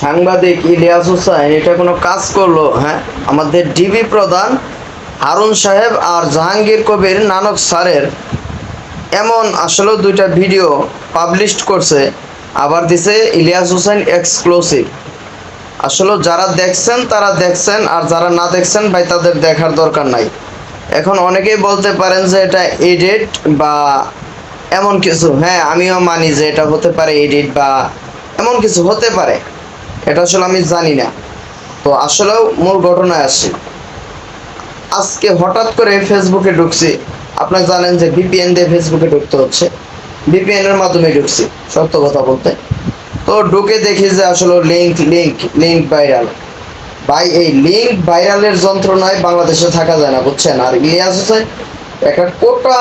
সাংবাদিক ইলিয়াস হোসাইন এটা কোনো কাজ করলো? হ্যাঁ, আমাদের ডিবি প্রধান হারুন সাহেব আর জাহাঙ্গীর কবির নানক স্যারের এমন আসলে দুইটা ভিডিও পাবলিশ করছে, আবার দিছে ইলিয়াস হোসাইন এক্সক্লুসিভ। আসলে যারা দেখছেন তারা দেখছেন, আর যারা না দেখছেন ভাই তাদের দেখার দরকার নাই। এখন অনেকেই বলতে পারেন যে এটা এডিট বা এমন কিছু। হ্যাঁ, আমিও মানি যে এটা হতে পারে এডিট বা এমন কিছু হতে পারে, এটা আসলে আমি জানি না। তো আসলেও মূল ঘটনায় আসি। আজকে হঠাৎ করে ফেসবুকে ঢুকছি। আপনারা জানেন যে ভিপিএন দিয়ে ফেসবুকে ঢুকতে হচ্ছে, ভিপিএন এর মাধ্যমে ঢুকছি সত্য কথা বলতে। তো ঢুকে দেখি যে আসলে লিঙ্ক ভাইরাল। ভাই এই লিঙ্ক ভাইরালের যন্ত্রণায় বাংলাদেশে থাকা যায় না, বুঝছেন। আর ইলিয়াস হোসেন একটা কোটা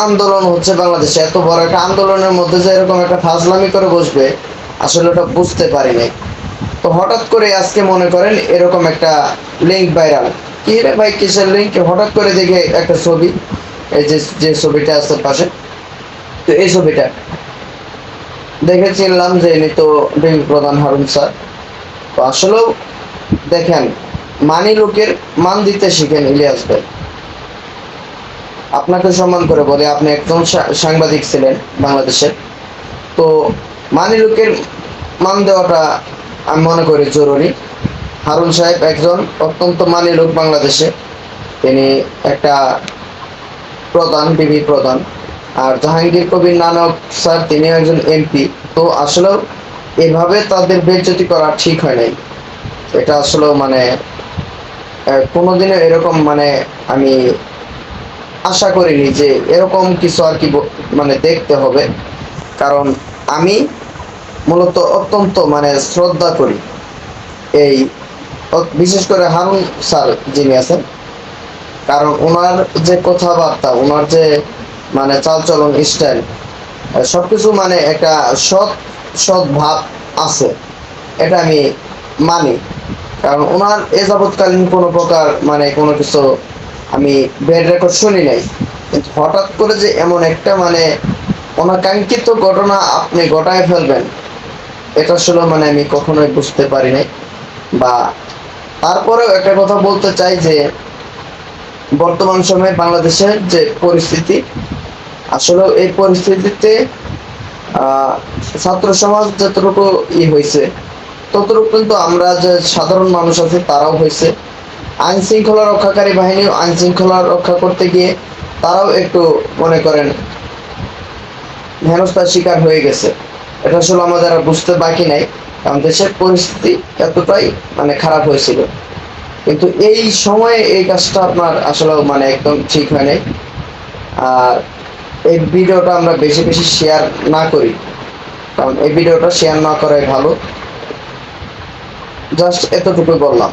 আন্দোলন হচ্ছে বাংলাদেশে, এত বড় একটা আন্দোলনের মধ্যে যে এরকম একটা ফাজলামি করে বসবে, আসলে ওটা বুঝতে পারি নাই। তো হঠাৎ করে আজকে মনে করেন এরকম একটা লিঙ্ক ভাইরাল। কি রে ভাই, কিসের লিঙ্ক? হঠাৎ করে দেখে একটা ছবি, এই যে ছবিটা আছে পাশে, তো এই ছবিটা দেখে চিনলাম যে ইনি তো ডিবি প্রধান হারুন স্যার। তো আসলেও দেখেন, মানি লোকের মান দিতে শিখেন ইলিয়াস ভাই। আপনাকে সম্মান করে বলে, আপনি একজন সাংবাদিক ছিলেন বাংলাদেশের। তো মানি লোকের মান দেওয়াটা আমি মনে করি জরুরি। হারুন সাহেব একজন অত্যন্ত মানি লোক বাংলাদেশে, তিনি একটা প্রধান, ডিবি প্রধান। আর জাহাঙ্গীর কবির নানক স্যার তিনি একজন এমপি। তো আসলেও এভাবে তাদের বেইজ্জতি করা ঠিক হয় নাই। এটা আসলেও মানে কোনোদিনও এরকম মানে আমি আশা করিনি যে এরকম কিছু আর কি মানে দেখতে হবে। কারণ আমি মূলত অত্যন্ত মানে শ্রদ্ধা করি এই, বিশেষ করে হারুন স্যার যিনি আছেন। কারণ ওনার যে কথাবার্তা, ওনার যে মানে চালচলন স্টাইল, সবকিছু মানে একটা সৎ সৎ ভাব আছে, এটা আমি মানি। কারণ ওনার এ যাবৎকালীন কোনো প্রকার মানে কোনো কিছু আমি ব্যাড রেকর্ড শুনি নাই। কিন্তু হঠাৎ করে যে এমন একটা মানে অনাকাঙ্ক্ষিত ঘটনা আপনি ঘটায় ফেলবেন, এটা আসলে মানে আমি কখনোই বুঝতে পারি নাই। বা তারপরেও একটা কথা বলতে চাই যে বর্তমান সময়ে বাংলাদেশের যে পরিস্থিতি, আসলে এই পরিস্থিতিতে ছাত্র সমাজ যতটুকু হয়েছে, ততটুকু কিন্তু আমরা যে সাধারণ মানুষ আছে তারাও হয়েছে। আইন শৃঙ্খলা রক্ষাকারী বাহিনী আইন শৃঙ্খলা রক্ষা করতে গিয়ে তারাও একটু মনে করেন হেনস্থার শিকার হয়ে গেছে। এটা আসলে আমাদের আর বুঝতে বাকি নাই, কারণ দেশের পরিস্থিতি এতটাই মানে খারাপ হয়েছিল। কিন্তু এই সময়ে এই কাজটা আপনার আসলে মানে একদম ঠিক হয় নাই। আর এই ভিডিওটা আমরা বেশি বেশি শেয়ার না করি, কারণ এই ভিডিওটা শেয়ার না করাই ভালো। জাস্ট এতটুকু বললাম।